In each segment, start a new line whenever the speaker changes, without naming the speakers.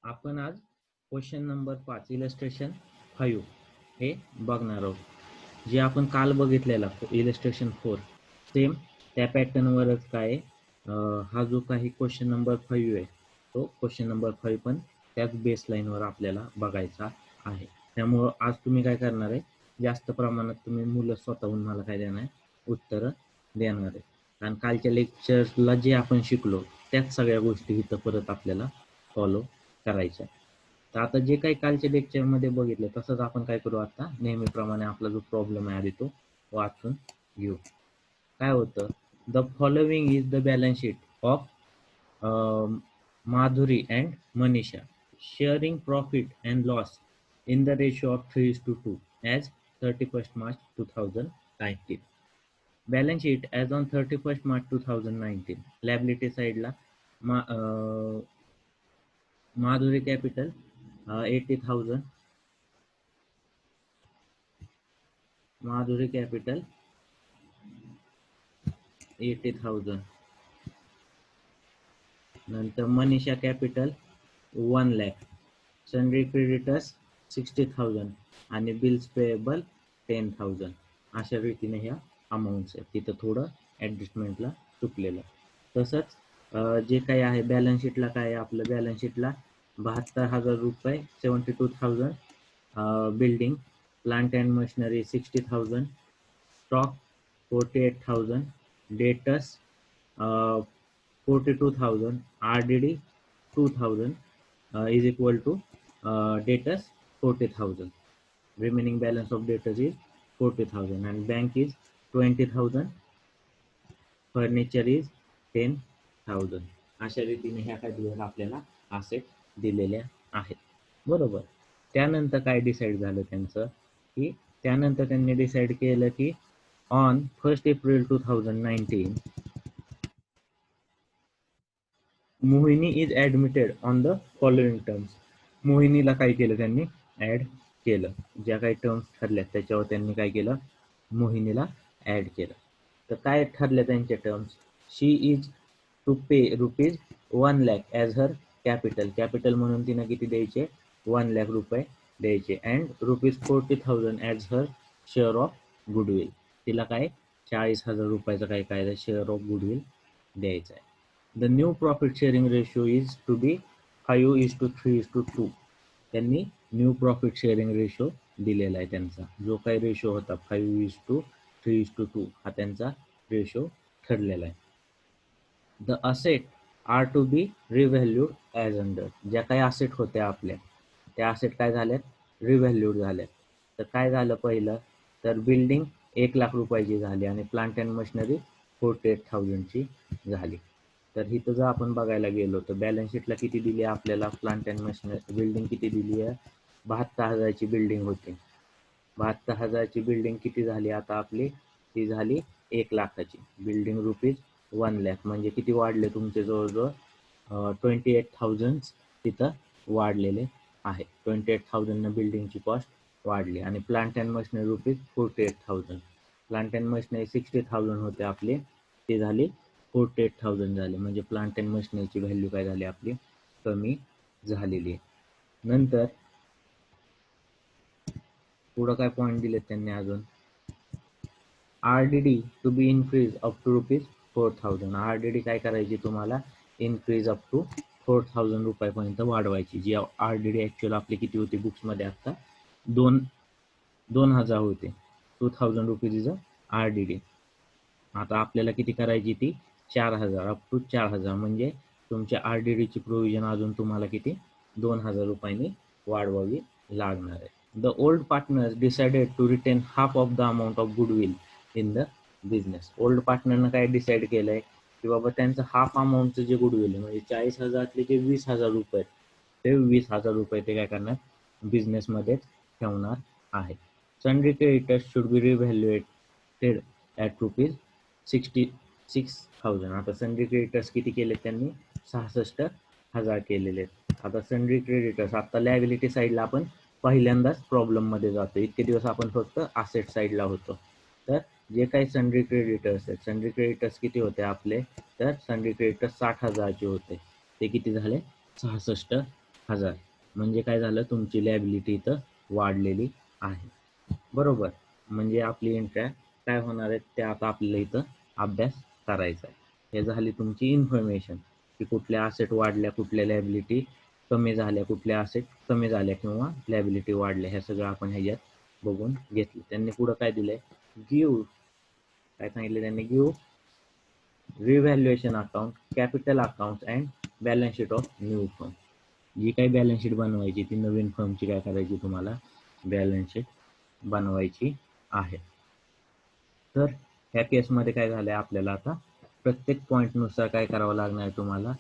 आपण आज question number 5 illustration 5 हे बघणार आहोत. जे आपण काल बघितलेला इलस्ट्रेशन 4 सेम त्या पॅटर्नवरच काय हा जो काही क्वेश्चन नंबर 5 आहे तो क्वेश्चन नंबर 5 पण त्याच बेसलाईनवर आपल्याला बघायचा आहे. त्यामुळं आज तुम्ही काय करणार आहे, जास्त प्रमाणात तुम्ही मुलं स्वतःहून मला काय देणार आहे, उत्तरं देणार आहे. कारण कालच्या लेक्चरला जे आपण शिकलो त्याच सगळ्या गोष्टी इथं परत आपल्याला फॉलो करायच्या. तर आता जे काही कालच्या लेक्चरमध्ये बघितलं तसंच आपण काय करू, आता नेहमीप्रमाणे आपला जो प्रॉब्लेम आहे आधी तो वाचून घेऊ. काय होतं, the following is the balance sheet of Madhuri and Manisha sharing profit and loss in the ratio of 3:2 as 31st March 2019. Balance sheet as on 31st March 2019. Liability साईडला माधुरी कॅपिटल 80,000, माधुरी कॅपिटल 80,000, नंतर Manisha capital 1 lakh, sundry creditors 60,000 आणि bills payable 10,000. अशा रीतीने ह्या amounts आहेत. तिथं थोडं ॲडजस्टमेंटला चुकलेलं. तसंच जे काही आहे बॅलन्स शीटला काय आहे, आपलं बॅलन्स शीटला 72,000 रुपये, 72,000 building, plant and machinery 60,000, stock 48,000, debtors 42,000, RDD 2,000 is equal to debtors 40,000. Remaining balance of debtors is 40,000 and bank is 20,000. Furniture is 10,000. अशा रीतीने ह्या काय दिलेल्या आपल्याला असेट दिलेल्या आहेत, बरोबर. त्यानंतर काय डिसाईड झालं त्यांचं, की त्यानंतर त्यांनी डिसाईड केलं की on 1st April 2019 Mohini is admitted on the following terms. मोहिनीला काय केलं, त्यांनी ॲड केलं. ज्या काही टर्म्स ठरल्या त्याच्यावर त्यांनी काय केलं, मोहिनीला ॲड केलं. तर काय ठरल्या त्यांच्या terms, she is to pay rupees 1 lakh as her capital. Capital म्हणून तिनं किती द्यायचे, 1 लाख रुपये द्यायचे. And rupees 40,000 as her share of goodwill. तिला काय 40,000 रुपयाचं काय काय शेअर ऑफ गुडविल द्यायचं आहे. The new profit sharing ratio is to be 5:3:2. त्यांनी न्यू प्रॉफिट शेअरिंग रेशो दिलेला आहे. त्यांचा जो काही रेशो होता 5:3:2 हा त्यांचा रेशो ठरलेला आहे. The asset are to be revalued as under. ज्या काही असेट होत्या आपल्या त्या असेट काय झाल्यात, रिव्हॅल्यूड झाल्यात. तर काय झालं पहिलं, तर बिल्डिंग 1 लाख रुपयाची झाली आणि प्लांट अँड मशिनरी 48,000ची झाली. तर इथं जर आपण बघायला गेलो तर बॅलन्स शीटला किती दिली आहे आपल्याला, प्लांट अँड मशिनरी बिल्डिंग किती दिली आहे, 72,000ची बिल्डिंग होती. 72,000ची बिल्डिंग किती झाली आता आपली, ती झाली 1 लाखाची. बिल्डिंग रुपीज 1 लाख म्हणजे किती वाढले तुमचे, जवळजवळ 28,000 तिथं वाढलेले आहे. 28,000 बिल्डिंगची कॉस्ट वाढली. आणि plant and machinery rupees 48,000. Plant and machinery 60,000 होते आपले, ती झाली 48,000 झाले. म्हणजे प्लांट अँड मशिनरीची व्हॅल्यू काय झाली आपली, कमी झालेली आहे. नंतर पुढं काय पॉईंट दिलेत त्यांनी अजून, RDD to be increase up to rupees 4,000. RDD काय करायची तुम्हाला, इन्क्रीज अप टू 4,000 रुपयापर्यंत वाढवायची. जी RDD ॲक्च्युअल आपली किती होती बुक्समध्ये आता 2,000 होते. 2,000 रुपीज इज RDD. आता आपल्याला किती करायची, ती 4,000 अप टू 4,000. म्हणजे तुमच्या RDDची प्रोव्हिजन अजून तुम्हाला किती 2,000 रुपयांनी वाढवावी लागणार आहे. The old partners decided to retain half of the amount of goodwill in the business. Old पार्टनरनं काय डिसाईड केलंय की बाबा त्यांचं हाफ अमाऊंटचं जे गुडविल आहे, म्हणजे 40,000तले जे 20,000 रुपये ते 20,000 रुपये ते काय करणार, बिझनेसमध्येच ठेवणार आहे. Sundry creditors should be revaluated at rupees 66,000. आता सनरी क्रेडिटर्स किती केले त्यांनी, 66,000 केलेले आहेत. आता सनरी क्रेडिटर्स, आता लायबिलिटी साईडला आपण पहिल्यांदाच प्रॉब्लेममध्ये जातो. इतके दिवस आपण फक्त असेट साईडला होतो. तर जे काही सनरी क्रेडिटर्स आहेत, सनरी क्रेडिटर्स किती होते आपले, तर सनरी क्रेडिटर्स 60,000चे होते, ते किती झाले 66 हजार. म्हणजे काय झालं, तुमची लॅबिलिटी इथं वाढलेली आहे. बरोबर. म्हणजे आपली एंट्र्या काय होणार आहेत ते आता आपल्याला इथं अभ्यास करायचा आहे. हे झाली तुमची इन्फॉर्मेशन, की कुठल्या असेट वाढल्या, कुठल्या लॅबिलिटी कमी झाल्या, कुठल्या असेट कमी झाल्या किंवा लॅबिलिटी वाढल्या, हे सगळं आपण ह्याच्यात बघून घेतलं. त्यांनी पुढं काय दिलंय, गिव्ह, काय सांगितले त्यांनी, give revaluation account, capital account and balance sheet of new firm. जी काही बॅलन्स शीट बनवायची ती नवीन फर्मची काय करायची, तुम्हाला बॅलन्स शीट बनवायची आहे. तर ह्या केसमध्ये काय झालंय, आपल्याला आता प्रत्येक पॉईंटनुसार काय करावं लागणार आहे, तुम्हाला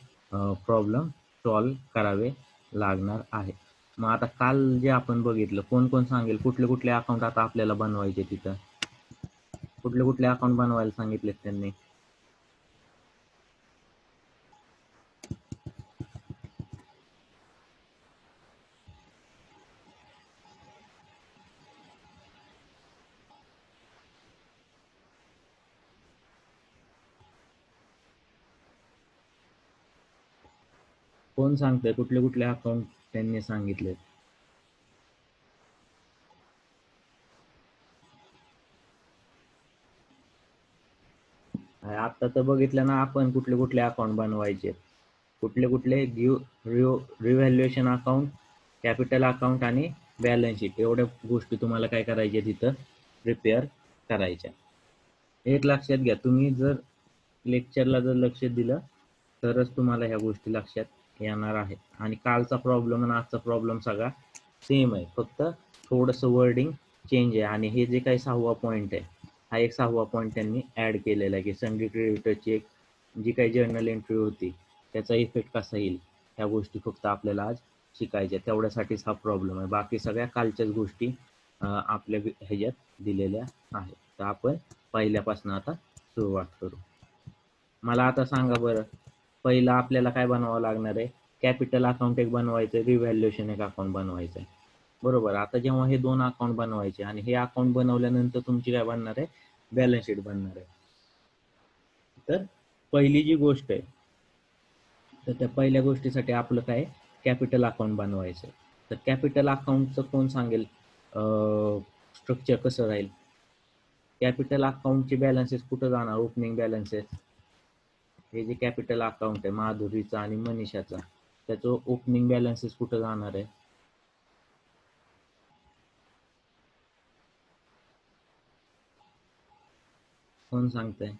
प्रॉब्लेम सॉल्व्ह करावे लागणार आहे. मग आता काल जे आपण बघितलं, कोण कोण सांगेल कुठले कुठले अकाउंट आता आपल्याला बनवायचे, तिथं कुठले कुठले अकाउंट बनवायला सांगितलेत त्यांनी? कोण सांगतंय कुठले कुठले अकाउंट त्यांनी सांगितले? आता तर बघितलं ना आपण, कुठले कुठले अकाउंट बनवायचे, कुठले कुठले रिव्हॅल्युएशन अकाउंट, कॅपिटल अकाउंट आणि बॅलन्स शीट, एवढ्या गोष्टी तुम्हाला काय करायच्या तिथं प्रिपेअर करायच्या. एक लक्षात घ्या, तुम्ही जर लेक्चरला जर लक्ष दिलं तरच तुम्हाला ह्या गोष्टी लक्षात येणार आहेत. आणि कालचा प्रॉब्लेम आणि आजचा प्रॉब्लेम सगळा सेम आहे, फक्त थोडंसं वर्डिंग चेंज आहे. आणि हे जे काही 6वा पॉईंट आहे, हा एक 6वा पॉईंट त्यांनी ॲड केलेला आहे, की संधी क्रेडिटरची एक जी काही जर्नल एंट्री होती त्याचा इफेक्ट कसा येईल, ह्या गोष्टी फक्त आपल्याला आज शिकायच्या. तेवढ्यासाठीच हा प्रॉब्लेम आहे. बाकी सगळ्या कालच्याच गोष्टी आपल्या ह्याच्यात दिलेल्या आहेत. तर आपण पहिल्यापासून आता सुरुवात करू. मला आता सांगा बरं, पहिलं आपल्याला काय बनवावं लागणार आहे? कॅपिटल अकाउंट एक बनवायचं, रिव्हॅल्युएशन एक अकाउंट बनवायचं आहे. बरोबर. आता जेव्हा हे 2 अकाउंट बनवायचे आणि हे अकाउंट बनवल्यानंतर तुमची काय बनणार आहे, बॅलन्स शीट बनणार आहे. तर पहिली जी गोष्ट आहे, तर त्या पहिल्या गोष्टीसाठी आपलं काय, कॅपिटल अकाउंट बनवायचं. तर कॅपिटल अकाउंटचं कोण सांगेल स्ट्रक्चर कसं राहील? कॅपिटल अकाउंटचे बॅलन्सेस कुठं जाणार, ओपनिंग बॅलन्सेस, हे जे कॅपिटल अकाउंट आहे माधुरीचा आणि मनीषाचा, त्याचं ओपनिंग बॅलन्सेस कुठं जाणार आहे? कोण सांगतंय?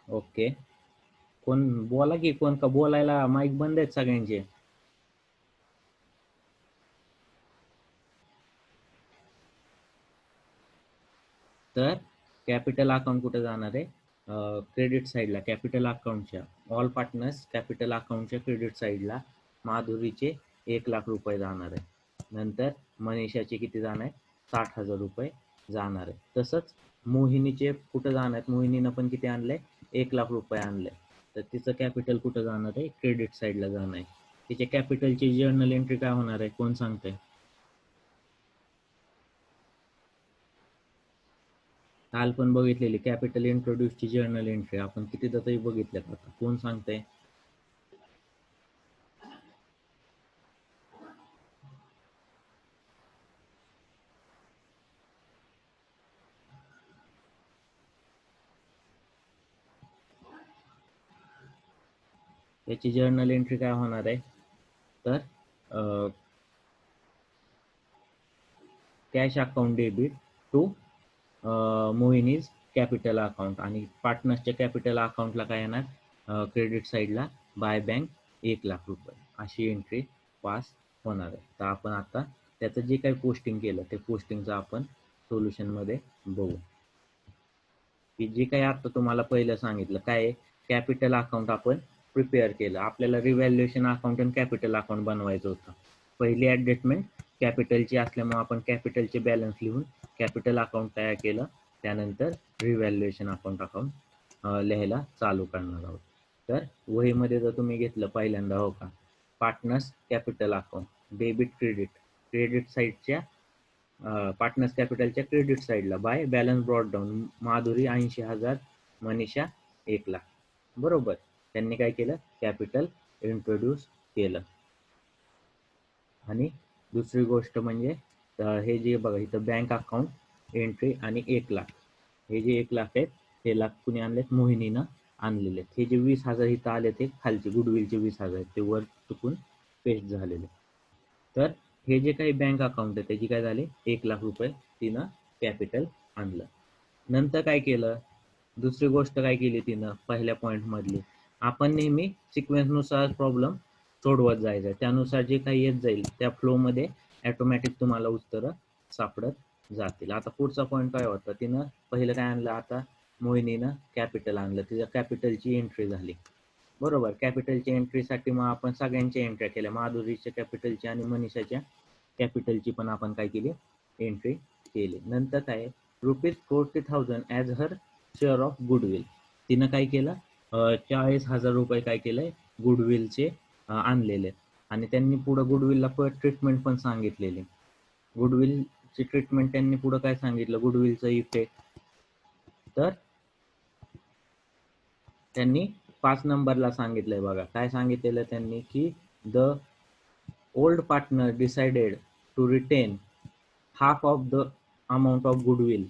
ओके. कोण बोला की, कोण का बोलायला माईक बंद आहेत सगळ्यांचे? तर कॅपिटल अकाउंट कुठे जाणार आहे, क्रेडिट साईडला. कॅपिटल अकाउंटच्या ऑल पार्टनर्स कॅपिटल अकाउंटच्या क्रेडिट साईडला माधुरीचे 1,00,000 रुपये जाणार आहे. नंतर मनीषाचे किती जाणार आहे, 60,000 रुपये जाणार आहे. तसंच मोहिनीचे कुठं जाणार आहेत, मोहिनीनं पण किती आणलंय, 1,00,000 रुपये आणले. तर तिचं कॅपिटल कुठं जाणार आहे, क्रेडिट साईडला जाणार आहे. तिच्या कॅपिटलची जर्नल एंट्री काय होणार आहे, कोण सांगतंय? काल पण बघितलेली कॅपिटल इंट्रोड्यूसची जर्नल एंट्री आपण कितीदा तरी बघितल्यात. आता कोण सांगतंय? याची जर्नल एंट्री काय होणार आहे, तर cash account debit to Mohini's capital account, आणि पार्टनर्सच्या कॅपिटल अकाउंटला काय येणार, क्रेडिट साईडला बाय बँक 1,00,000 रुपये, अशी एंट्री पास होणार आहे. तर आपण आता त्याचं जे काही पोस्टिंग केलं ते पोस्टिंगचं आपण सोल्युशनमध्ये बघू. की जे काही आता तुम्हाला पहिलं सांगितलं काय, कॅपिटल अकाउंट आपण प्रिपेअर केलं, आपल्याला रिव्हॅल्युएशन अकाउंट आणि कॅपिटल अकाउंट बनवायचं होतं. पहिली ॲडजस्टमेंट कॅपिटलची असल्यामुळे आपण कॅपिटलचे बॅलन्स लिहून कॅपिटल अकाउंट तयार केलं. त्यानंतर रिव्हॅल्युएशन अकाउंट लिहायला चालू करणार आहोत. तर वहीमध्ये जर तुम्ही घेतलं पहिल्यांदा हो का, partners capital account, debit credit, credit साईडच्या पार्टनर्स कॅपिटलच्या क्रेडिट साईडला by balance brought down, Madhuri 80,000, Manisha 1,00,000. बरोबर. त्यांनी काय केलं, कॅपिटल इंट्रोड्यूस केलं. आणि दुसरी गोष्ट म्हणजे हे जे बघा इथं बँक अकाउंट एंट्री आणि 1,00,000, हे जे 1,00,000 आहेत हे लाख कुणी आणलेत, मोहिनीनं आणलेले आहेत. हे जे 20,000 इथं आले ते खालचे गुडविलचे 20,000 आहेत, ते वर चुकून पेस्ट झालेले. तर हे जे काही बँक अकाउंट आहे त्याची काय झाले, 1,00,000 रुपये तिनं कॅपिटल आणलं. नंतर काय केलं, दुसरी गोष्ट काय केली तिनं पहिल्या पॉईंट मधली, आपण नेहमी सिक्वेन्सनुसार प्रॉब्लेम सोडवत जायचं, त्यानुसार जे काही येत जाईल त्या फ्लो मध्ये ऑटोमॅटिक तुम्हाला उत्तरं सापडत जातील. आता पुढचा पॉईंट काय होता, तिनं पहिलं काय आणलं, आता मोहिनीनं कॅपिटल आणलं, तिच्या कॅपिटलची एंट्री झाली. बरोबर. कॅपिटलच्या एंट्रीसाठी मग आपण सगळ्यांच्या एंट्री केल्या, माधुरीच्या कॅपिटलची आणि मनीषाच्या कॅपिटलची पण आपण काय केली, एंट्री केली. नंतर काय, ₹40,000 as her share of goodwill, तिनं काय केलं, 40,000 रुपये काय केलंय, गुडविलचे आणलेले. आणि त्यांनी पुढं गुडविलला ट्रीटमेंट पण सांगितलेली. गुडविलची ट्रीटमेंट त्यांनी पुढं काय सांगितलं, गुडविलचं इफेक्ट, तर त्यांनी 5 नंबरला सांगितलंय बघा, काय सांगितलेलं त्यांनी, की the old partner decided to retain half of the amount of goodwill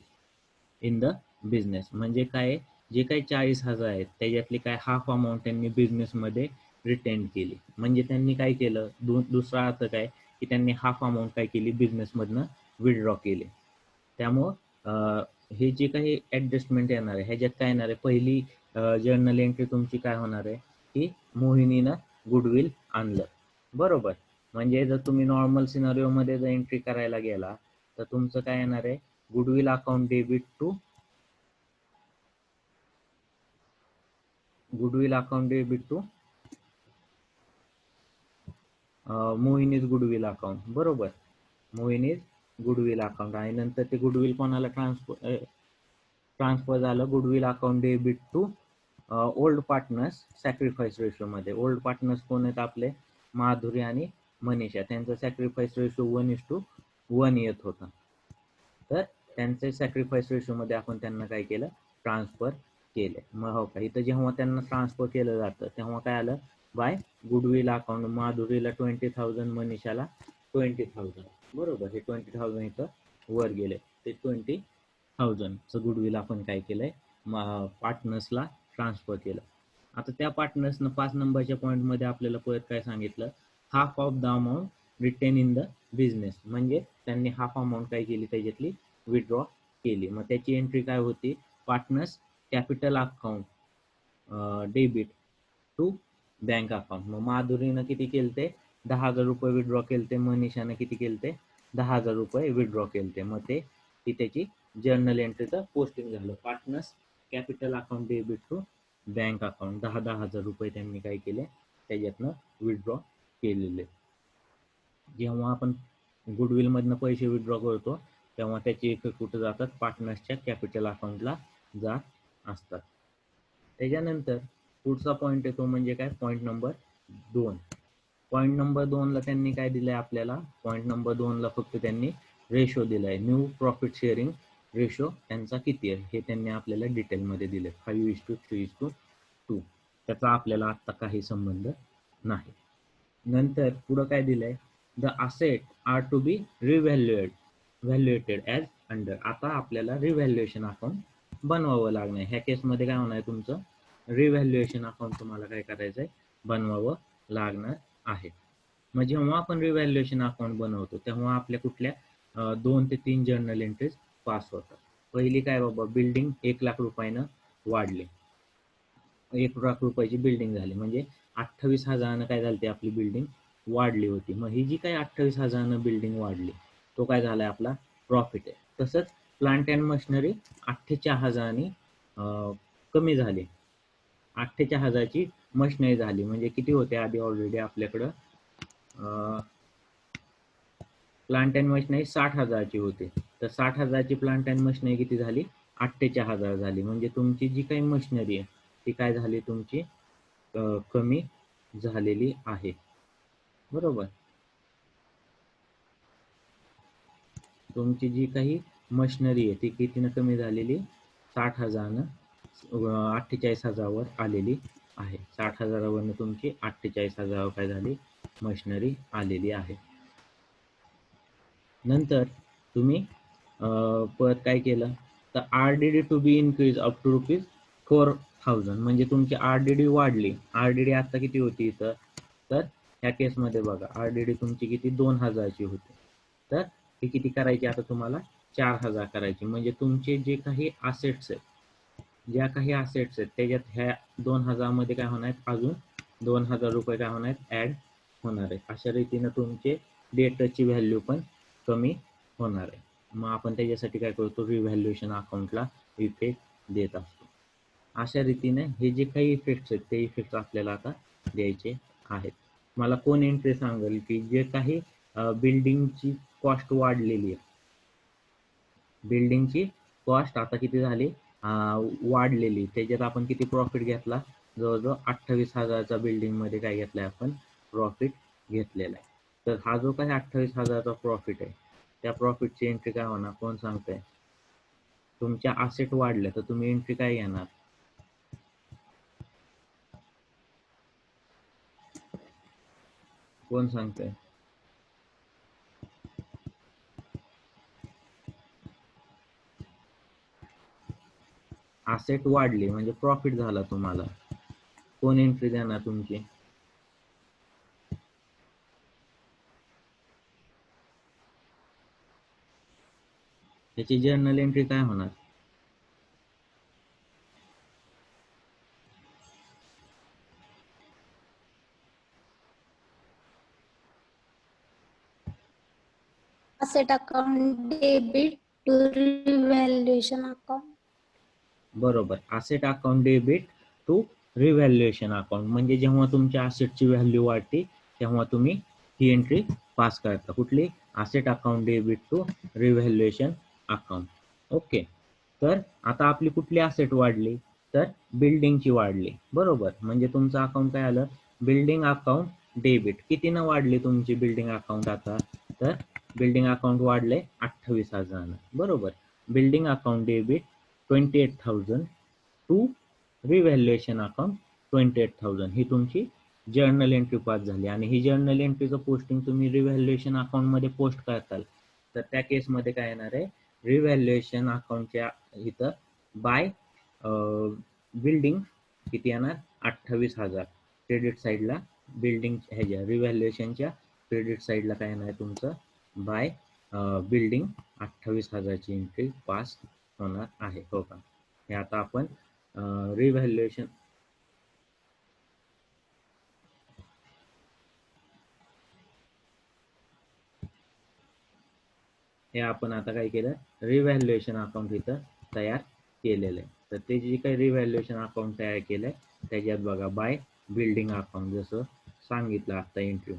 in the business. म्हणजे काय, जे काही 40,000 आहेत त्याच्यातली काय हाफ अमाऊंट त्यांनी बिझनेसमध्ये रिटेन केली. म्हणजे त्यांनी काय केलं, दुसरा अर्थ काय, की त्यांनी हाफ अमाऊंट काय केली, बिझनेसमधनं विथड्रॉ केली. त्यामुळं हे जे काही ॲडजस्टमेंट येणार आहे ह्याच्यात काय येणार आहे, पहिली जर्नल एंट्री तुमची काय होणार आहे, की मोहिनीनं गुडविल आणलं. बरोबर. म्हणजे जर तुम्ही नॉर्मल सिनारिओमध्ये जर एंट्री करायला गेला तर तुमचं काय येणार आहे, goodwill account debit to Mohini's goodwill account. बरोबर. मोहिनीज गुडविल अकाउंट, आणि नंतर ते गुडविल कोणाला ट्रान्सफर झालं, goodwill account debit to old partners sacrifice रेशोमध्ये. ओल्ड पार्टनर्स कोण आहेत आपले, माधुरी आणि मनीषा, त्यांचा सॅक्रिफाईस रेशो 1:1 येत होता. तर त्यांचे सॅक्रिफाईस रेशोमध्ये आपण त्यांना काय केलं, ट्रान्सफर केले. मग हो का, इथं जेव्हा त्यांना ट्रान्सफर केलं जातं तेव्हा काय आलं, बाय गुडविल अकाउंट, माधुरीला 20,000, मनीषाला 20,000. बरोबर. हे 20,000 इथं वर गेले, ते 20,000चं गुडविल आपण काय केलंय, पार्टनर्सला ट्रान्सफर केलं. आता त्या पार्टनर्सनं 5 नंबरच्या पॉईंटमध्ये आपल्याला परत काय सांगितलं, half of the amount retain in the business. म्हणजे त्यांनी हाफ अमाऊंट काय केली, त्याच्यातली विथड्रॉ केली. मग त्याची एंट्री काय होती, partners capital account debit to bank account. मग माधुरीनं किती केलते, 10,000 रुपये विथड्रॉ केलते, मनीषानं किती केलते, 10,000 रुपये विथड्रॉ केलते. मग ते ती त्याची जर्नल एंट्रीचं पोस्टिंग झालं, partners capital account debit to bank account. 10,000 रुपये त्यांनी काय केले, त्याच्यातनं विथड्रॉ केलेले. जेव्हा आपण गुडविल मधनं पैसे विथड्रॉ करतो तेव्हा त्याचे इफेक्ट कुठे जातात, पार्टनर्सच्या कॅपिटल अकाउंटला जात असतात. त्याच्यानंतर पुढचा पॉईंट येतो म्हणजे काय, पॉईंट नंबर 2. पॉईंट नंबर 2ला त्यांनी काय दिलंय आपल्याला, पॉईंट नंबर 2ला फक्त त्यांनी रेशो दिलाय, न्यू प्रॉफिट शेअरिंग रेशो त्यांचा किती आहे हे त्यांनी आपल्याला डिटेलमध्ये दिले, 5:3:2. त्याचा आपल्याला आता काही संबंध नाही. नंतर पुढं काय दिलंय, the asset are to be revaluated as under. आता आपल्याला रिव्हॅल्युएशन अकाउंट बनवावं लागणार. ह्या केसमध्ये काय होणार आहे, तुमचं रिव्हॅल्युएशन अकाउंट तुम्हाला काय करायचं आहे, बनवावं लागणार आहे. मग जेव्हा आपण रिव्हॅल्युएशन अकाउंट बनवतो तेव्हा आपल्या कुठल्या 2 ते 3 जर्नल एंट्रीज पास होतात. पहिली काय बाबा, बिल्डिंग 1,00,000 रुपयानं वाढली, 1,00,000 रुपयाची बिल्डिंग झाली, म्हणजे 28,000 काय झाली आपली बिल्डिंग वाढली होती. मग ही जी काही 28,000 बिल्डिंग वाढली तो काय झालाय, आपला प्रॉफिट आहे. तसंच प्लांट अँड मशिनरी 48,000 कमी झाली, 48,000ची मशिनरी झाली. म्हणजे किती होते आधी ऑलरेडी आपल्याकडं प्लांट अँड मशिनरी 60,000ची होती, तर 60,000ची प्लांट अँड मशिनरी किती झाली, 48,000 झाली. म्हणजे तुमची जी काही मशिनरी आहे ती काय झाली तुमची कमी झालेली आहे. बरोबर. तुमची जी काही मशिनरी आहे ती कितीनं कमी झालेली? 60,000 48,000 आलेली आहे. 60,000 तुमची 48,000 काय झाली? मशिनरी आलेली आहे. नंतर तुम्ही परत काय केलं तर RDD to be increase up to ₹4,000 म्हणजे तुमची RDD वाढली. RDD आता किती होती इथं? तर ह्या केसमध्ये बघा RDD तुमची किती 2,000 ची होती. तर ती किती करायची आता तुम्हाला? 4,000 करायची. म्हणजे तुमचे जे काही असेट्स आहेत, ज्या काही असेट्स आहेत त्याच्यात ह्या 2,000 मध्ये काय होणार आहेत? अजून ₹2,000 काय होणार आहेत? ऍड होणार आहे. अशा रीतीनं तुमचे डेटरची व्हॅल्यू पण कमी होणार आहे. मग आपण त्याच्यासाठी काय करतो? रिव्हॅल्युएशन अकाउंटला इफेक्ट देत असतो. अशा रीतीने हे जे काही इफेक्ट्स आहेत ते इफेक्ट्स आपल्याला आता द्यायचे आहेत. मला कोण एंट्री सांगेल की जे काही बिल्डिंगची कॉस्ट वाढलेली आहे, बिल्डिंगची कॉस्ट आता किती झाली? वाढलेली. त्याच्यात आपण किती प्रॉफिट घेतला? जवळजवळ 28,000चा बिल्डिंगमध्ये काय घेतलाय आपण? प्रॉफिट घेतलेला आहे. तर हा जो काही 28,000चा प्रॉफिट आहे त्या प्रॉफिटची एंट्री काय होणार? कोण सांगतंय? तुमच्या असेट वाढल्या तर तुम्ही एंट्री काय घेणार? कोण सांगतंय? असेट वाढली म्हणजे प्रॉफिट झाला तुम्हाला. कोण एंट्री देणार तुमची? त्याची जर्नल एंट्री काय होणार?
asset account debit to revaluation account.
बरोबर. Asset account debit to revaluation account म्हणजे जेव्हा तुमच्या असेटची व्हॅल्यू वाढते तेव्हा तुम्ही ही एंट्री पास करता. कुठली? Asset account debit to revaluation account. Okay. तर आता आपली कुठली असेट वाढली? तर बिल्डिंगची वाढली. बरोबर. म्हणजे तुमचं अकाउंट काय आलं? Building account debit. कितीनं वाढली तुमची बिल्डिंग अकाउंट आता? तर बिल्डिंग अकाउंट वाढले 28,000. बरोबर. Building account debit 28,000 to revaluation account 28,000 ही तुमची जर्नल एंट्री पास झाली. आणि ही जर्नल एंट्रीचं पोस्टिंग तुम्ही रिव्हॅल्युएशन अकाउंटमध्ये पोस्ट करताल तर त्या केसमध्ये काय येणार आहे? रिव्हॅल्युएशन अकाउंटच्या इथं बाय बिल्डिंग किती येणार? 28,000. क्रेडिट साईडला बिल्डिंग ह्याच्या रिव्हॅल्युएशनच्या क्रेडिट साईडला काय येणार आहे तुमचं? बाय बिल्डिंग 28,000ची एंट्री पास होणार आहे. हो का? हे आता आपण रिव्हॅल्युएशन हे आपण आता काय केलं? रिव्हॅल्युएशन अकाउंट इथं तयार केलेलं आहे. तर ते जे काही रिव्हॅल्युएशन अकाउंट तयार केलंय त्याच्यात बघा बाय बिल्डिंग अकाउंट जसं सांगितलं आता एंट्री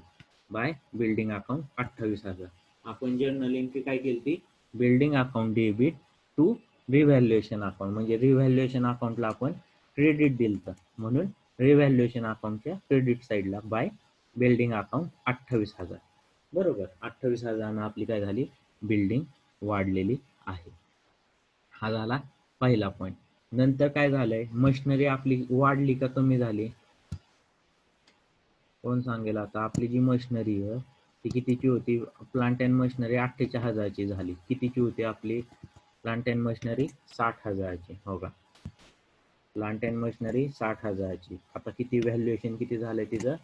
बाय बिल्डिंग अकाउंट 28,000. आपण जर्नल एंट्री काय केली ती? Building account debit to revaluation account म्हणजे रिव्हॅल्युएशन अकाउंटला आपण क्रेडिट दिलं म्हणून रिव्हॅल्युएशन अकाउंटच्या क्रेडिट साईडला बाय बिल्डिंग अकाउंट 28,000. बरोबर. 28,000 आपली काय झाली? बिल्डिंग वाढलेली आहे. हा झाला पहिला पॉईंट. नंतर काय झालंय? मशिनरी आपली वाढली का कमी झाली? कोण सांगेल? आता आपली जी मशिनरी आहे ती कितीची होती? प्लांट अँड मशिनरी 48,000ची झाली. कितीची होती आपली प्लांट अँड मशिनरी? 60,000ची. हो का? प्लांट अँड मशिनरी 60,000ची. आता किती व्हॅल्युएशन किती झालंय तिचं?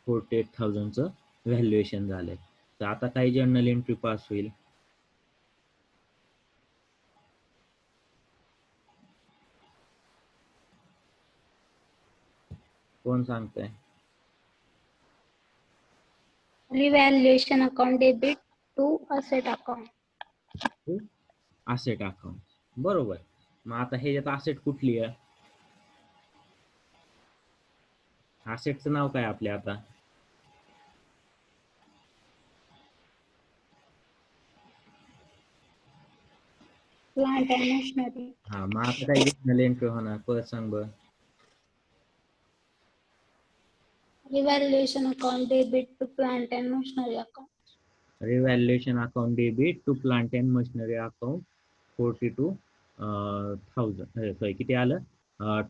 48,000चं व्हॅल्युएशन झालंय. तर आता काही जर्नल एंट्री पास होईल? कोण सांगतंय?
Revaluation account debit to asset account.
Asset account. बरोबर. मग आता ह्याच्यात असेट कुठली आहे? असेटचं नाव काय आपल्या आता?
Plant and machinery.
हा, मग आता काय जर्नल एंट्री होणार परत सांग बरं.
Revaluation account debit to plant and machinery account.
Revaluation account debit to plant and machinery account 42,000 sorry किती आलं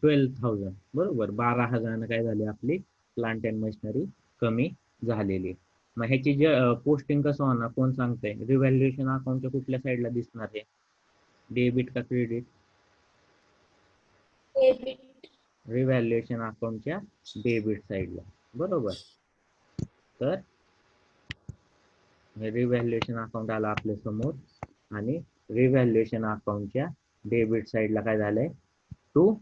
12,000 बरोबर. 12,000 काय झाली आपली प्लांट अँड मशिनरी कमी झालेली. मग ह्याची जे पोस्टिंग कसं होणार कोण सांगतंय. रिव्हॅल्युएशन अकाउंटच्या कुठल्या साईडला दिसणार आहे, डेबिट का क्रेडिट.
Debit.
रिव्हॅल्युएशन अकाउंटच्या डेबिट साईडला बरोबर. तर रिव्हॅल्युएशन अकाउंट आला आपल्या समोर आणि रिव्हॅल्युएशन अकाउंटच्या डेबिट साईडला काय झालंय टू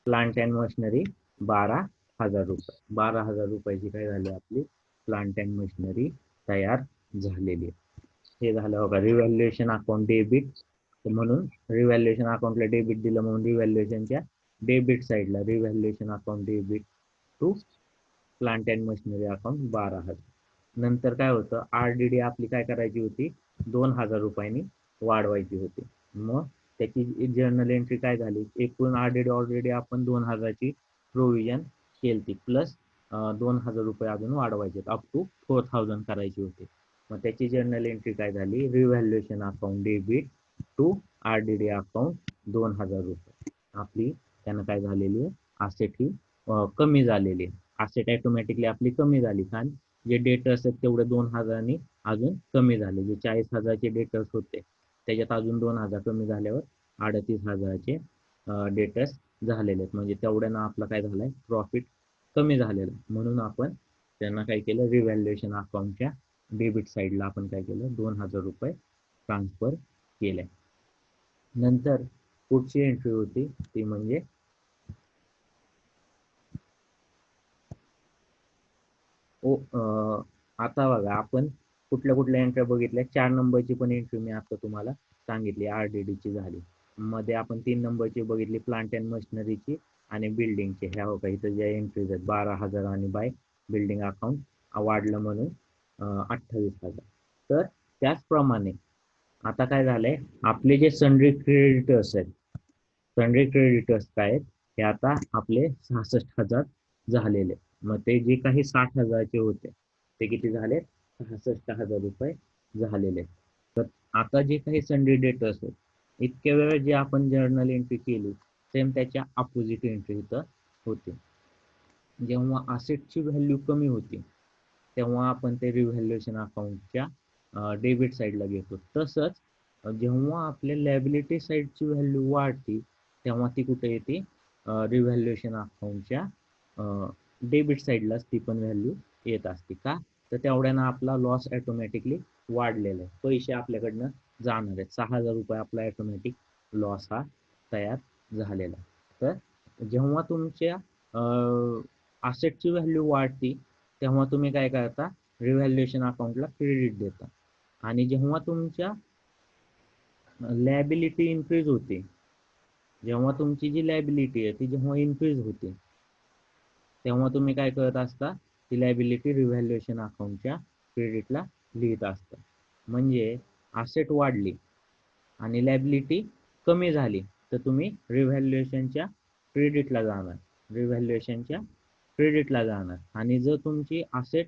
प्लांट अँड मशिनरी 12,000 रुपये. 12,000 रुपयाची काय झाली आपली प्लांट अँड मशिनरी तयार झालेली आहे. हे झालं बघा रिव्हॅल्युएशन अकाउंट डेबिट. म्हणून रिव्हॅल्युएशन अकाउंटला डेबिट दिलं म्हणून रिव्हॅल्युएशनच्या डेबिट साईडला revaluation account debit to plant and machinery account 12,000. नंतर काय होतं आरडीडी आपली काय करायची होती 2,000 रुपयांनी वाढवायची होती. मग त्याची जर्नल एंट्री काय झाली एकूण आरडीडी ऑलरेडी आपण 2,000ची प्रोव्हिजन केली प्लस 2,000 रुपये अजून वाढवायचे अप टू 4,000 करायची होती. मग त्याची जर्नल एंट्री काय झाली revaluation account debit to RDD account 2,000 रुपये आपली त्यानं काय झालेली आहे असेट ही कमी झालेली आहे. असेट ऑटोमॅटिकली आपली कमी झाली कारण जे डेटर्स आहेत तेवढे 2,000 अजून कमी झाले. जे 40,000चे डेटर्स होते त्याच्यात अजून 2,000 कमी झाल्यावर 38,000चे डेटर्स झालेले आहेत. म्हणजे तेवढ्यानं आपलं काय झालंय प्रॉफिट कमी झालेलं. म्हणून आपण त्यांना काय केलं रिव्हॅल्युएशन अकाउंटच्या डेबिट साईडला आपण काय केलं 2,000 रुपये ट्रान्सफर केले. नंतर पुढची एंट्री होती ती म्हणजे आता बघा आपण कुठल्या कुठल्या एंट्री बघितल्या. 4 नंबरची पण एंट्री मी आता तुम्हाला सांगितली आरडीडीची झाली. मध्ये आपण 3 नंबरची बघितली प्लांट अँड मशिनरीची आणि बिल्डिंगची. ह्या बघा इथं ज्या एंट्रीज आहेत 12,000 आणि बाय बिल्डिंग अकाउंट वाढलं म्हणून 28,000. तर त्याचप्रमाणे आता काय झालंय आपले जे सन्ड्री क्रेडिटर्स आहेत सन्ड्री क्रेडिटर्स काय आहेत हे आता आपले 66,000 झालेले. मग ते जे काही 60,000चे होते ते किती झाले 66,000 रुपये झालेले. तर आता जे काही सन्ड्री डेटर्स आहेत इतक्या वेळ जे आपण जर्नल एंट्री केली सेम त्याच्या अपोजिट एंट्री इथं होते. जेव्हा असेटची व्हॅल्यू कमी होती तेव्हा आपण ते रिव्हॅल्युएशन अकाउंटच्या डेबिट साईडला घेतो. तसंच जेव्हा आपल्या लॅबिलिटी साईडची व्हॅल्यू वाढते तेव्हा ती कुठे येते रिव्हॅल्युएशन अकाउंटच्या डेबिट साईडलाच ती पण व्हॅल्यू येत असते. का तर तेवढ्यानं आपला लॉस ऑटोमॅटिकली वाढलेला आहे. पैसे आपल्याकडनं जाणार आहेत. 6,000 रुपये आपला ऑटोमॅटिक लॉस हा तयार झालेला. तर जेव्हा तुमच्या असेटची व्हॅल्यू वाढते तेव्हा तुम्ही काय करता रिव्हॅल्युएशन अकाउंटला क्रेडिट देता. आणि जेव्हा तुमच्या लॅबिलिटी इन्क्रीज होते जेव्हा तुमची जी लॅबिलिटी आहे ती जेव्हा इन्क्रीज होते तेव्हा तुम्ही काय करत असता ती लॅबिलिटी रिव्हॅल्युएशन अकाउंटच्या क्रेडिटला लिहित असता. म्हणजे असेट वाढली आणि लॅबिलिटी कमी झाली तर तुम्ही रिव्हॅल्युएशनच्या क्रेडिटला जाणार रिव्हॅल्युएशनच्या क्रेडिटला जाणार. आणि जर तुमची असेट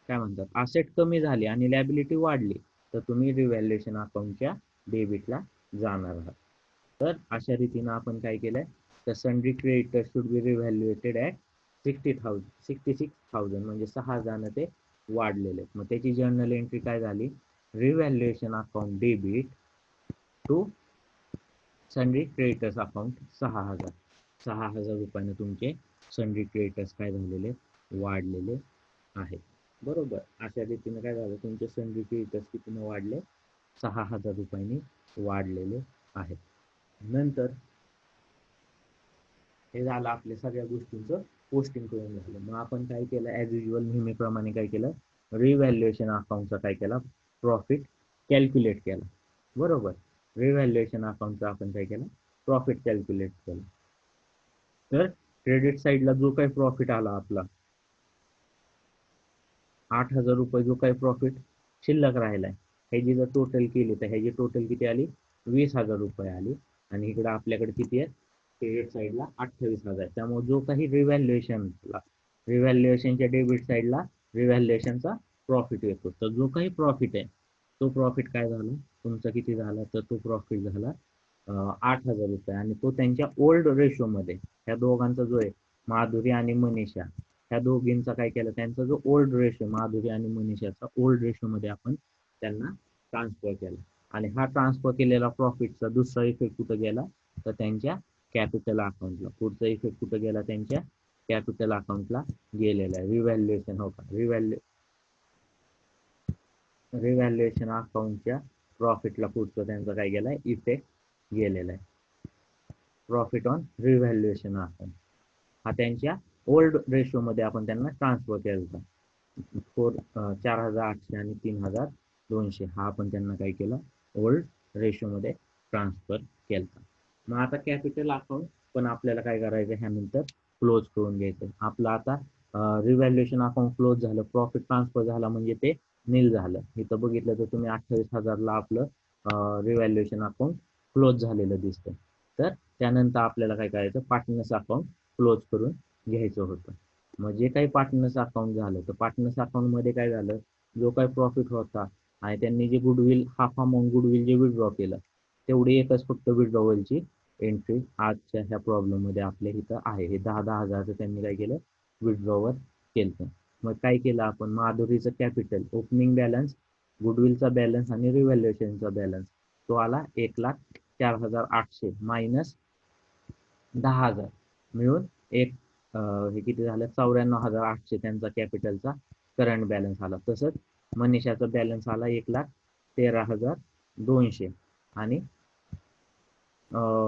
काय म्हणतात असेट कमी झाली आणि लॅबिलिटी वाढली तर तुम्ही रिव्हॅल्युएशन अकाउंटच्या डेबिटला जाणार आहात. तर अशा रीतीनं आपण काय केलंय तर sundry creditor should be revaluated at 66,000 म्हणजे 6,000 ते वाढलेले. मग त्याची जर्नल एंट्री काय झाली revaluation account debit to sundry creditors account 6,000 रुपयाने तुमचे सन्ड्री क्रेडिटर्स काय झालेले वाढलेले आहेत. बरोबर. अशा रीतीने काय झालं तुमचे सन्ड्री क्रेडिटर्स कितीने वाढले 6,000 रुपयांनी वाढलेले आहेत. नंतर हे झालं आपल्या सगळ्या गोष्टींचं पोस्टिंग करून झालं. मग आपण काय केलं ॲज युजल नेहमीप्रमाणे काय केलं रिव्हॅल्युएशन अकाउंटचा काय केला प्रॉफिट कॅल्क्युलेट केला. बरोबर. रिव्हॅल्युएशन अकाउंटचा आपण काय केलं प्रॉफिट कॅल्क्युलेट केलं. तर क्रेडिट साईडला जो काही प्रॉफिट आला आपला 8,000 रुपये जो काही प्रॉफिट शिल्लक राहिलाय ह्याची जर टोटल केली तर ह्याची टोटल किती आली 20,000 रुपये आली आणि इकडे आपल्याकडे किती आहे क्रेडिट साईडला 28,000. त्यामुळे जो काही रिव्हॅल्युएशनच्या डेबिट साईडला रिव्हॅल्युएशनचा प्रॉफिट येतो. तर जो काही प्रॉफिट आहे तो प्रॉफिट काय झाला तुमचा किती झाला तर तो प्रॉफिट झाला 8,000 रुपये आणि तो त्यांच्या ओल्ड रेशोमध्ये ह्या दोघांचा जो आहे माधुरी आणि मनीषा ह्या दोघींचा काय केलं त्यांचा जो ओल्ड रेशो माधुरी आणि मनीषाचा ओल्ड रेशोमध्ये आपण त्यांना ट्रान्सफर केला आणि हा ट्रान्सफर केलेला प्रॉफिटचा दुसरा इफेक्ट कुठं गेला तर त्यांच्या कॅपिटल अकाउंटला. पुढचा इफेक्ट कुठं गेला त्यांच्या कॅपिटल अकाउंटला गेलेला आहे. रिव्हॅल्युएशन हो का रिव्हॅल्युएशन अकाउंटच्या प्रॉफिटला पुढचा त्यांचा काय गेलाय इफेक्ट गेलेला आहे. प्रॉफिट ऑन रिव्हॅल्युएशन अकाउंट हा त्यांच्या ओल्ड रेशोमध्ये आपण त्यांना ट्रान्सफर केला. 4,800 आणि 3,200 हा आपण त्यांना काय केला ओल्ड रेशोमध्ये ट्रान्सफर केला. मग आता कॅपिटल अकाउंट पण आपल्याला काय करायचं ह्यानंतर क्लोज करून घ्यायचं. आपलं आता रिव्हॅल्युएशन अकाउंट क्लोज झालं प्रॉफिट ट्रान्सफर झाला म्हणजे ते नील झालं. इथं बघितलं तर तुम्ही 28,000ला आपलं रिव्हॅल्युएशन अकाउंट क्लोज झालेलं दिसतं. तर त्यानंतर आपल्याला काय करायचं पार्टनर्स अकाउंट क्लोज करून घ्यायचं होतं. मग जे काही पार्टनर्स अकाउंट झालं तर पार्टनर्स अकाउंटमध्ये काय झालं जो काही प्रॉफिट होता आणि त्यांनी जे गुडविल हाफ अमाऊंट गुडविल जे विड्रॉ केलं तेवढी एकच फक्त विड्रॉवलची एंट्री आजच्या ह्या प्रॉब्लेममध्ये आपल्या इथं आहे. हे 10,000 हजारचं त्यांनी काय केलं विड्रॉवर केलं. मग काय केलं आपण माधुरीचं कॅपिटल ओपनिंग बॅलन्स गुडविलचा बॅलन्स आणि रिव्हॅल्युएशनचा बॅलन्स तो आला 1,04,800 मायनस 10,000 मिळून हे किती झालं 94,800 त्यांचा कॅपिटलचा करंट बॅलन्स आला. तसंच मनीषाचा बॅलन्स आला 1,13,200 आणि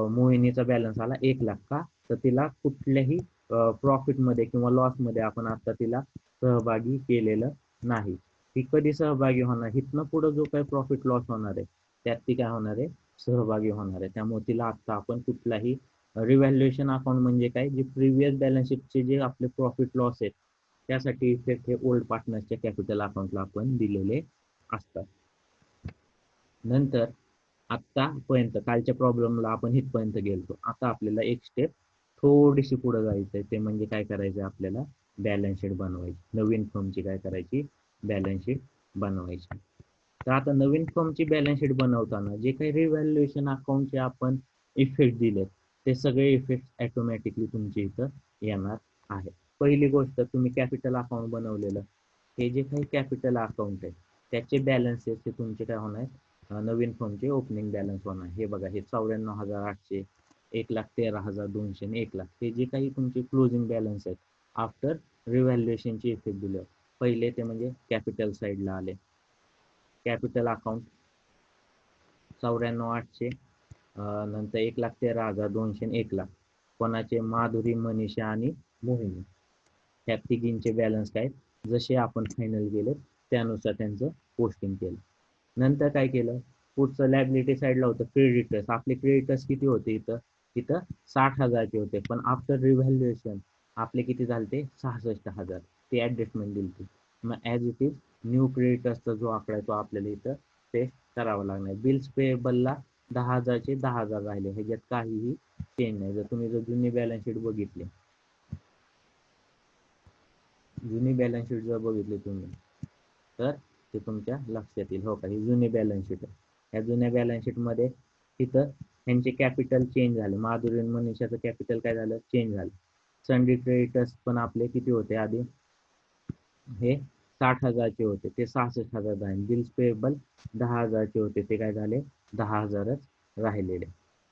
मोहिनीचा बॅलन्स आला 1,00,000 का तर तिला कुठल्याही प्रॉफिटमध्ये किंवा लॉसमध्ये आपण आता तिला सहभागी केलेलं नाही. ती कधी सहभागी होणार इथनं पुढे जो काही प्रॉफिट लॉस होणार आहे त्यात ती काय होणार आहे सहभागी होणार आहे. त्यामुळे तिला आता आपण कुठलाही रिव्हॅल्युएशन अकाउंट म्हणजे काय जे प्रिव्हियस बॅलन्स शीटचे जे आपले प्रॉफिट लॉस आहेत त्यासाठी इफेक्ट हे ओल्ड पार्टनर्सच्या कॅपिटल अकाउंटला आपण दिलेले असतात. नंतर आतापर्यंत कालच्या प्रॉब्लेमला आपण इथपर्यंत गेलतो. आता आपल्याला एक स्टेप थोडीशी पुढे जायचंय ते म्हणजे काय करायचं आपल्याला बॅलन्स शीट बनवायची. नवीन फर्मची काय करायची बॅलन्स शीट बनवायची. तर आता नवीन फर्मची बॅलन्स शीट बनवताना जे काही रिव्हॅल्युएशन अकाउंटचे आपण इफेक्ट दिलेत ते सगळे इफेक्ट ऑटोमॅटिकली तुमच्या इथं येणार आहे. पहिली गोष्ट तुम्ही कॅपिटल अकाउंट बनवलेलं हे जे काही कॅपिटल अकाउंट आहे त्याचे बॅलन्सेस ते तुमचे काय होणार नवीन फर्मचे ओपनिंग बॅलन्स होणार. हे बघा हे 94,800 1,13,200 आणि 1,00,000 हे जे काही तुमचे क्लोजिंग बॅलन्स आहेत आफ्टर रिव्हॅल्युएशनचे इफेक्ट दिले पहिले ते म्हणजे कॅपिटल साईडला आले. कॅपिटल अकाउंट 94,800 नंतर 1,13,200 आणि 1,00,000 कोणाचे माधुरी मनीषा आणि मोहिनी ह्या तिघींचे बॅलन्स काय जसे आपण फायनल केले त्यानुसार त्यांचं पोस्टिंग केलं. नंतर काय केलं पुढचं लायबिलिटी साईडला होतं क्रेडिटर्स. आपले क्रेडिटर्स किती होते इथं 60,000चे होते पण आफ्टर रिव्हॅल्युएशन आपले किती झाले ते 66,000 ते ऍडजस्टमेंट दिली. मग ॲज इट इज न्यू क्रेडिटर्सचा जो आकडा आहे तो आपल्याला इथं पे करावा लागणार. बिल्स पेएबलला 10,000चे 10,000 राहिले ह्याच्यात काहीही चेंज नाही. जर जुनी बॅलन्स शीट बघितली जर बघितली तुम्ही तर ते तुमच्या लक्षात येईल. हो का ही जुनी बॅलन्स शीट आहे. ह्या जुन्या बॅलन्स शीटमध्ये तिथं ह्यांचे कॅपिटल चेंज झाले. माधुरी आणि मनीषाचं कॅपिटल काय झालं चेंज झालं. सनडी क्रेडिटर्स पण आपले किती होते आधी हे 60,000चे होते ते 66,000 झाले. बिल्स पेएबल 10,000चे होते ते काय झाले 10,000च राहिलेले.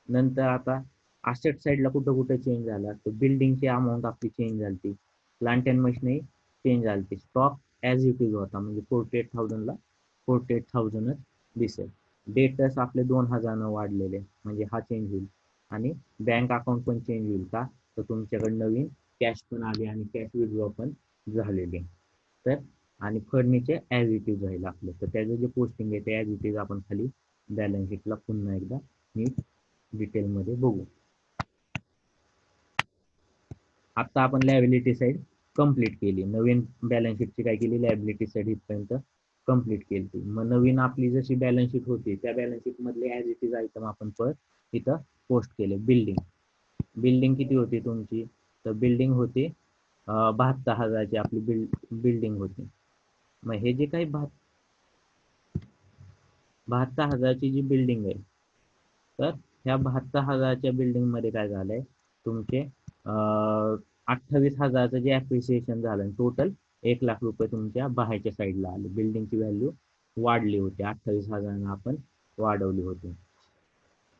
नंतर आता असेट साईडला कुठं कुठं चेंज झाला तर बिल्डिंगची अमाऊंट आपली चेंज झाली. प्लांट अँड मशिनरी चेंज झाली. स्टॉक ॲज इट इज होता म्हणजे 48,000ला 48,000च दिसेल. डेटर्स आपले 2,000 वाढलेले म्हणजे हा चेंज होईल आणि बँक अकाउंट पण चेंज होईल का तर तुमच्याकडे नवीन कॅश पण आली आणि कॅश विड्रॉ पण झालेले. तर आणि फर्निचर ॲज इट इज राहील आपलं. तर त्याचं जे पोस्टिंग आहे ते ॲज इट इज आपण खाली बॅलन्स शीटला पुन्हा एकदा नीट डिटेलमध्ये बघू. आता आपण लायबिलिटी साईड कंप्लीट केली. नवीन बॅलन्स शीटची काय केली लायबिलिटी साईड इथपर्यंत कंप्लीट केली ती. मग नवीन आपली जशी बॅलन्स शीट होती त्या बॅलन्स शीट मधले ॲज इट इज आयटम आपण परत इथं पोस्ट केले. बिल्डिंग किती होती तुमची? तर बिल्डिंग होती 72,000ची आपली बिल्डिंग होती. मग हे जे काही 72,000ची जी बिल्डिंग आहे, तर ह्या 72,000च्या बिल्डिंग मध्ये काय झालंय, तुमचे 28,000चं जे ऍप्रिसिएशन झालं, टोटल 1,00,000 रुपये तुमच्या बाहेरच्या साईडला आले. बिल्डिंगची व्हॅल्यू वाढली होती, 28,000 आपण वाढवली होती.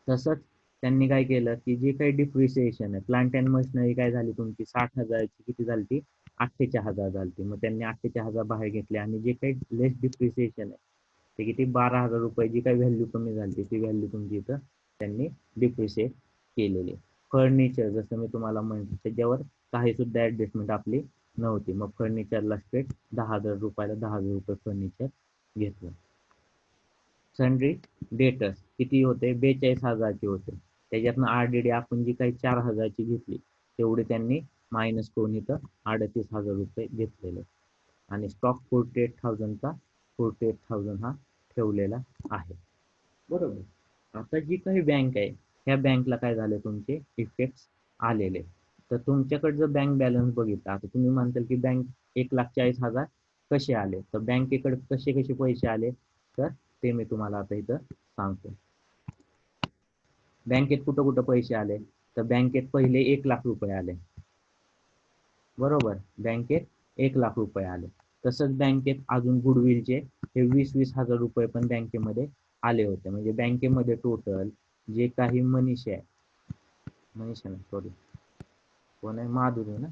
तसंच त्यांनी काय केलं की जे काही डिप्रिसिएशन आहे, प्लांट अँड मशिनरी काय झाली तुमची 60,000ची किती झाली ती 48,000 झाली. मग त्यांनी 48,000 बाहेर घेतले आणि जे काही लेस डिप्रिसिएशन आहे ते किती 12,000 रुपये, जी काही व्हॅल्यू कमी झाली ती व्हॅल्यू तुमची इथं त्यांनी डिप्रिशिएट केलेली. फर्निचर जसं मी तुम्हाला म्हटलं त्याच्यावर काही सुद्धा ऍडजस्टमेंट आपली नव्हती. मग फर्निचरला स्ट्रेट 10,000 रुपयाला 10,000 रुपये फर्निचर घेतलं. सन्ड्री डेटर्स किती होते? 42,000चे होते. त्याच्यातनं RDD आपण जी काही 4,000ची घेतली तेवढे त्यांनी मायनस करून इथं 38,000 रुपये घेतलेले. आणि स्टॉक 48,000चा 48,000 हा ठेवलेला आहे. बरोबर. आता जी काही बँक आहे ह्या बँकला काय झाले तुमचे इफेक्ट्स आलेले. तर तुमच्याकडे जर बँक बॅलन्स बघितला, आता तुम्ही म्हणताल की बँक 1,40,000 कसे आले, तर बँकेकडे कसे कसे पैसे आले, तर ते मी तुम्हाला आता इथं सांगतो. बँकेत कुठं कुठं पैसे आले, तर बँकेत पहिले 1,00,000 रुपये आले. बरोबर, बँकेत 1,00,000 रुपये आले. तसंच बँकेत अजून गुडविलचे हे 20,000 रुपये पण बँकेमध्ये आले होते. म्हणजे बँकेमध्ये टोटल जे काही मनीषा नाही सॉरी, कोण आहे, माधुरी ना,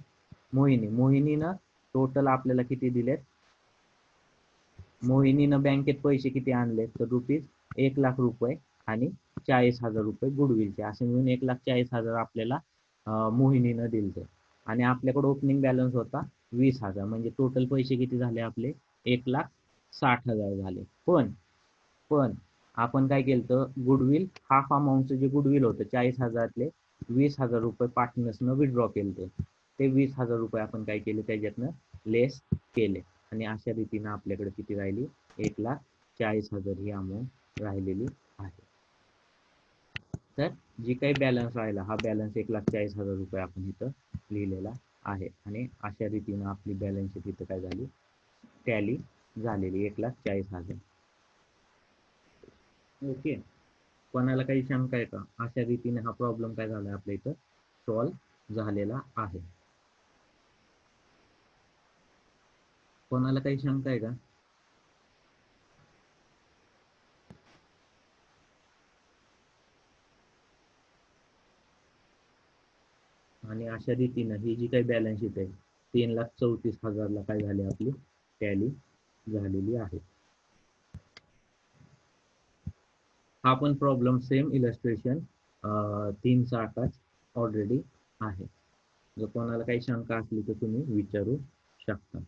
मोहिनीनं टोटल आपल्याला किती दिलेत? मोहिनीनं बँकेत पैसे किती आणले, तर रुपीज 1,00,000 रुपये आणि 40,000 रुपये गुडविलचे, असे मिळून 1,40,000 आपल्याला मोहिनीनं दिलते. आणि आपल्याकडे ओपनिंग बॅलन्स होता 20,000. म्हणजे टोटल पैसे किती झाले आपले? 1,60,000 झाले. पण आपण काय केलं, गुडविल हाफ अमाऊंटचं जे गुडविल होतं 40,000तले 20,000 रुपये पार्टनर्सनं विथड्रॉ केले. ते 20,000 रुपये आपण काय केले, त्याच्यातनं लेस केले. आणि अशा रीतीनं आपल्याकडे किती राहिली? 1,40,000 ही अमाऊंट राहिलेली आहे. तर जी काही बॅलन्स राहिला हा बॅलन्स 1,40,000 रुपये आपण इथं लिहिलेला आहे. आणि अशा रीतीनं आपली बॅलन्स शीट इथं काय झाली, टॅली झालेली 1,40,000. ओके. कोणाला काही शंका आहे का? अशा रीतीने हा प्रॉब्लेम काय झाला आपल्या इथं सॉल्व्ह झालेला आहे. कोणाला काही शंका आहे का? आणि अशा रीतीनं ही जी काही बॅलन्स शीट आहे 3,34,000ला काय झाली आपली टॅली झालेली आहे. हा पण प्रॉब्लेम सेम इलस्ट्रेशन 3चा ऑलरेडी आहे. जर कोणाला काही शंका असली तर तुम्ही विचारू शकता.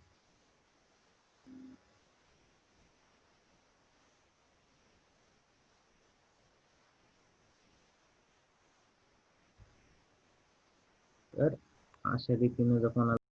तर अशा रीतीने जर कोणाला